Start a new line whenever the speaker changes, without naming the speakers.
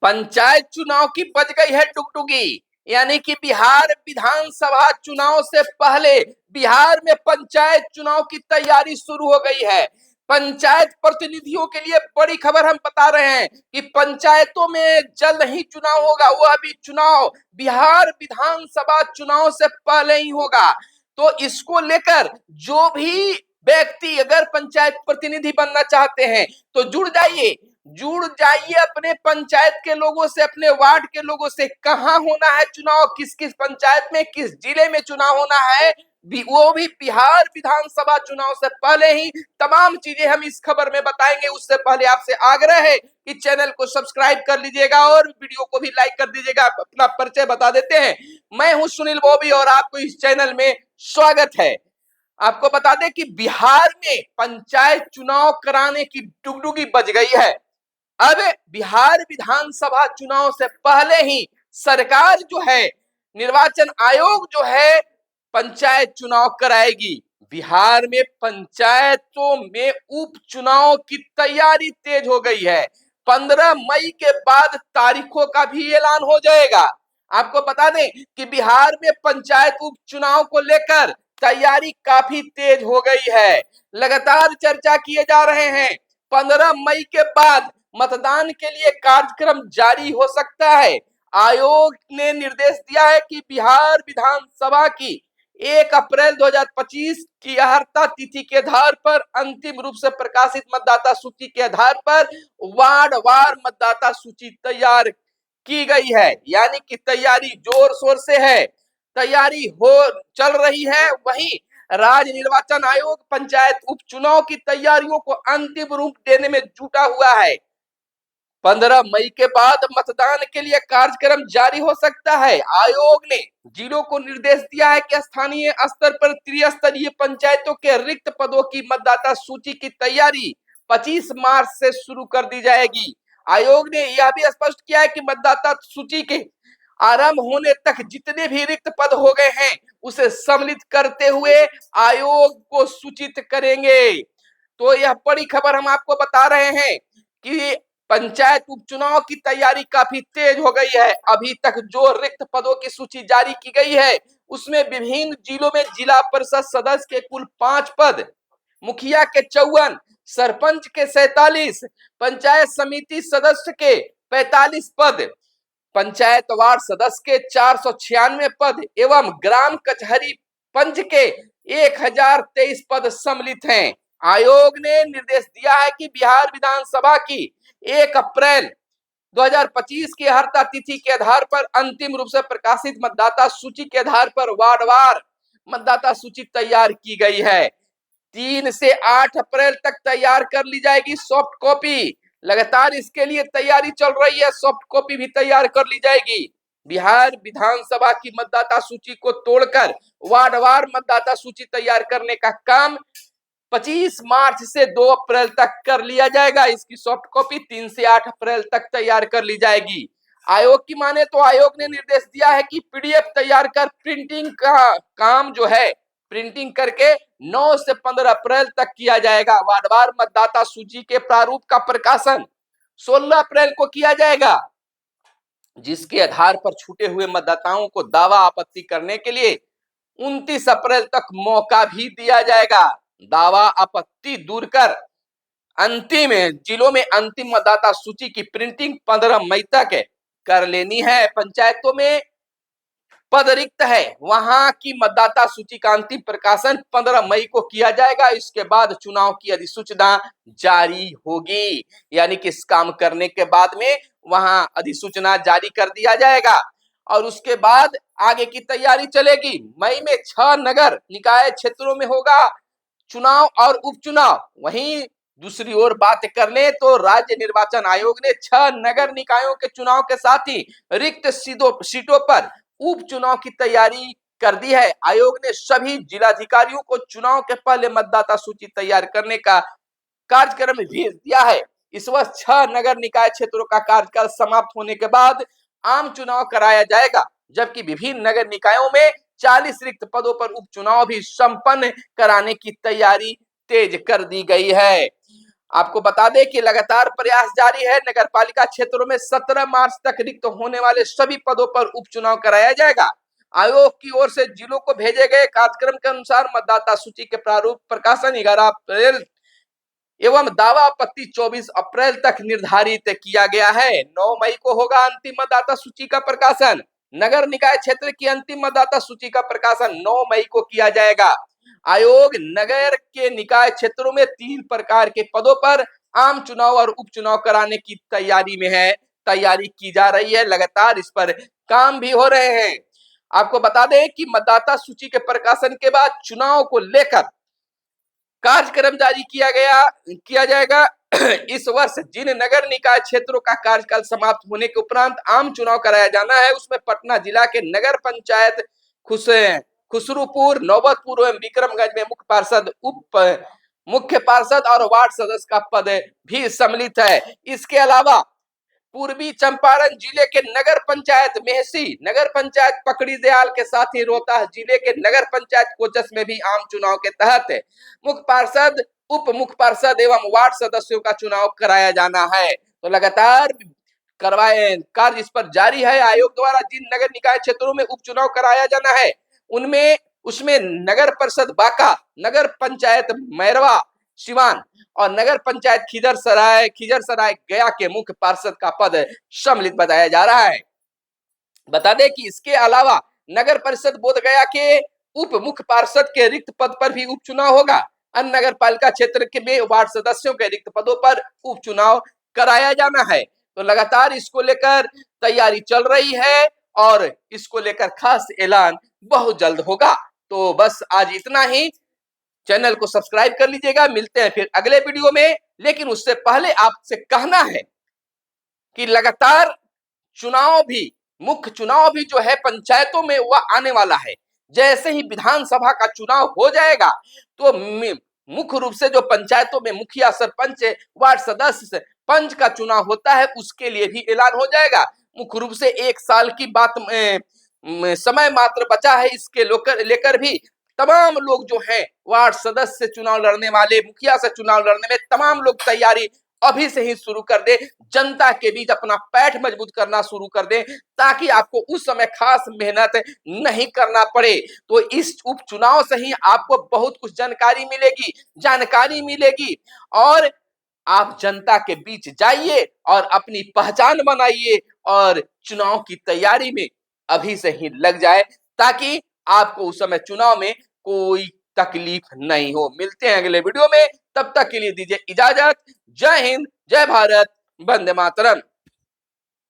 पंचायत चुनाव की बज गई है डुगडुगी। यानी कि बिहार विधानसभा चुनाव से पहले बिहार में पंचायत चुनाव की तैयारी शुरू हो गई है। पंचायत प्रतिनिधियों के लिए बड़ी खबर हम बता रहे हैं कि पंचायतों में जल्द ही चुनाव होगा। वह भी चुनाव बिहार विधानसभा चुनाव से पहले ही होगा। तो इसको लेकर जो भी व्यक्ति अगर पंचायत प्रतिनिधि बनना चाहते हैं तो जुड़ जाइए अपने पंचायत के लोगों से, अपने वार्ड के लोगों से। कहाँ होना है चुनाव, किस किस पंचायत में, किस जिले में चुनाव होना है, वो भी बिहार विधानसभा चुनाव से पहले ही तमाम चीजें हम इस खबर में बताएंगे। उससे पहले आपसे आग्रह है कि चैनल को सब्सक्राइब कर लीजिएगा और वीडियो को भी लाइक कर दीजिएगा। अपना परिचय बता देते हैं, मैं हूं सुनील बॉबी और आपको इस चैनल में स्वागत है। आपको बता दें कि बिहार में पंचायत चुनाव कराने की डुगडुगी बज गई है। अब बिहार विधानसभा चुनाव से पहले ही सरकार जो है, निर्वाचन आयोग जो है, पंचायत चुनाव कराएगी। बिहार में पंचायतों में उपचुनाव की तैयारी तेज हो गई है। 15 मई के बाद तारीखों का भी ऐलान हो जाएगा। आपको बता दें कि बिहार में पंचायत उपचुनाव को लेकर तैयारी काफी तेज हो गई है। लगातार चर्चा किए जा रहे हैं। 15 मई के बाद मतदान के लिए कार्यक्रम जारी हो सकता है। आयोग ने निर्देश दिया है कि बिहार विधानसभा की 1 अप्रैल 2025 की अर्हता तिथि के आधार पर अंतिम रूप से प्रकाशित मतदाता सूची के आधार पर वार्ड वार मतदाता सूची तैयार की गई है। यानी कि तैयारी जोर शोर से है, तैयारी हो चल रही है। वहीं राज्य निर्वाचन आयोग पंचायत उपचुनाव की तैयारियों को अंतिम रूप देने में जुटा हुआ है। 15 मई के बाद मतदान के लिए कार्यक्रम जारी हो सकता है। आयोग ने जिलों को निर्देश दिया है कि स्थानीय स्तर पर त्रिस्तरीय पंचायतों के रिक्त पदों की मतदाता सूची की तैयारी 25 मार्च से शुरू कर दी जाएगी। आयोग ने यह भी स्पष्ट किया है कि मतदाता सूची के आरंभ होने तक जितने भी रिक्त पद हो गए हैं उसे सम्मिलित करते हुए आयोग को सूचित करेंगे। तो यह बड़ी खबर हम आपको बता रहे हैं कि पंचायत उपचुनाव की तैयारी काफी तेज हो गई है। अभी तक जो रिक्त पदों की सूची जारी की गई है उसमें विभिन्न जिलों में जिला परिषद सदस्य के कुल 5 पद, मुखिया के 54, सरपंच के 47, पंचायत समिति सदस्य के 45 पद, पंचायत वार्ड सदस्य के 496 पद एवं ग्राम कचहरी पंच के 1023 पद सम्मिलित हैं। आयोग ने निर्देश दिया है कि बिहार विधानसभा की 1 अप्रैल 2025 की अर्हता तिथि के आधार पर अंतिम रूप से प्रकाशित मतदाता सूची के आधार पर वार्डवार मतदाता सूची तैयार की गई है। 3 से 8 अप्रैल तक तैयार कर ली जाएगी सॉफ्ट कॉपी। लगातार इसके लिए तैयारी चल रही है, सॉफ्ट कॉपी भी तैयार कर ली जाएगी। बिहार विधानसभा की मतदाता सूची को तोड़कर वार्डवार मतदाता सूची तैयार करने का काम 25 मार्च से 2 अप्रैल तक कर लिया जाएगा। इसकी सॉफ्ट कॉपी 3 से 8 अप्रैल तक तैयार कर ली जाएगी। आयोग की माने तो आयोग ने निर्देश दिया है कि पीडीएफ तैयार कर प्रिंटिंग का काम जो है, प्रिंटिंग करके 9 से 15 अप्रैल तक किया जाएगा। वार्डवार मतदाता सूची के प्रारूप का प्रकाशन 16 अप्रैल को किया जाएगा, जिसके आधार पर छूटे हुए मतदाताओं को दावा आपत्ति करने के लिए 29 अप्रैल तक मौका भी दिया जाएगा। दावा आपत्ति दूर कर अंतिम जिलों में अंतिम मतदाता सूची की प्रिंटिंग 15 मई तक कर लेनी है। पंचायतों में पद रिक्त है, वहां की मतदाता सूची का अंतिम प्रकाशन 15 मई को किया जाएगा। इसके बाद चुनाव की अधिसूचना जारी होगी। यानी कि इस काम करने के बाद में वहां अधिसूचना जारी कर दिया जाएगा और उसके बाद आगे की तैयारी चलेगी। मई में 6 नगर निकाय क्षेत्रों में होगा चुनाव और उपचुनाव। वहीं दूसरी ओर बात कर ले तो राज्य निर्वाचन आयोग ने 6 नगर निकायों के चुनाव के साथ ही रिक्त सीटों पर उपचुनाव की तैयारी कर दी है। आयोग ने सभी जिलाधिकारियों को चुनाव के पहले मतदाता सूची तैयार करने का कार्यक्रम भेज दिया है। इस वर्ष 6 नगर निकाय क्षेत्रों का कार्यकाल समाप्त होने के बाद आम चुनाव कराया जाएगा, जबकि विभिन्न नगर निकायों में 40 रिक्त पदों पर उपचुनाव भी संपन्न कराने की तैयारी तेज कर दी गई है। आपको बता दें कि लगातार प्रयास जारी है। नगर पालिका क्षेत्रों में 17 मार्च तक रिक्त होने वाले सभी पदों पर उपचुनाव कराया जाएगा। आयोग की ओर से जिलों को भेजे गए कार्यक्रम के अनुसार मतदाता सूची के प्रारूप प्रकाशन 11 अप्रैल एवं दावा आपत्ति 24 अप्रैल तक निर्धारित किया गया है। 9 मई को होगा अंतिम मतदाता सूची का प्रकाशन। नगर निकाय क्षेत्र की अंतिम मतदाता सूची का प्रकाशन 9 मई को किया जाएगा। आयोग नगर के निकाय क्षेत्रों में 3 प्रकार के पदों पर आम चुनाव और उपचुनाव कराने की तैयारी में है। तैयारी की जा रही है, लगातार इस पर काम भी हो रहे हैं। आपको बता दें कि मतदाता सूची के प्रकाशन के बाद चुनाव को लेकर कार्यक्रम जारी किया जाएगा। इस वर्ष जिन नगर निकाय क्षेत्रों का कार्यकाल समाप्त होने के उपरांत आम चुनाव कराया जाना है, उसमें पटना जिला के नगर पंचायत खुसरूपुर, नौबतपुर एवं विक्रमगंज में मुख्य पार्षद, उप मुख्य पार्षद और वार्ड सदस्य का पद भी सम्मिलित है। इसके अलावा पूर्वी चंपारण जिले के नगर पंचायत मेहसी, नगर पंचायत पकड़ी दयाल के साथ ही रोहतास जिले के नगर पंचायत कोचस में भी आम चुनाव के तहत मुख्य पार्षद, उप मुख्य पार्षद एवं वार्ड सदस्यों का चुनाव कराया जाना है। तो लगातार कार्य इस पर जारी है। आयोग द्वारा जिन नगर निकाय क्षेत्रों में उपचुनाव कराया जाना है, उसमें नगर परिषद बांका, नगर पंचायत मैरवा सिवान और नगर पंचायत खिजरसराय गया के मुख्य पार्षद का पद सम्मिलित बताया जा रहा है। बता दें कि इसके अलावा नगर परिषद बोध गया के उप मुख्य पार्षद के रिक्त पद पर भी उपचुनाव होगा। अन्य नगर पालिका क्षेत्र के में वार्ड सदस्यों के रिक्त पदों पर उपचुनाव कराया जाना है। तो लगातार इसको लेकर तैयारी चल रही है और इसको लेकर खास ऐलान बहुत जल्द होगा। तो बस आज इतना ही। चैनल को सब्सक्राइब कर लीजिएगा। मिलते हैं फिर अगले वीडियो में। लेकिन उससे पहले आपसे कहना है कि लगातार मुख्य चुनाव भी जो है पंचायतों में वह आने वाला है। जैसे ही विधानसभा का चुनाव हो जाएगा तो मुख्य रूप से जो पंचायतों में मुखिया, सरपंच, वार्ड सदस्य, पंच का चुनाव होता है, उसके लिए भी ऐलान हो जाएगा। मुख्य रूप से 1 साल की बात समय मात्र बचा है। इसके लेकर भी तमाम लोग जो हैं वार्ड सदस्य से चुनाव लड़ने वाले, मुखिया से चुनाव लड़ने में तमाम लोग तैयारी अभी से ही शुरू कर दे। जनता के बीच अपना पैठ मजबूत करना शुरू कर दे, ताकि आपको उस समय खास मेहनत नहीं करना पड़े। तो इस उपचुनाव से ही आपको बहुत कुछ जानकारी मिलेगी और आप जनता के बीच जाइए और अपनी पहचान बनाइए और चुनाव की तैयारी में अभी से ही लग जाए, ताकि आपको उस समय चुनाव में कोई तकलीफ नहीं हो। मिलते हैं अगले वीडियो में, तब तक के लिए दीजिए इजाजत। जय हिंद, जय भारत, वंदे मातरम।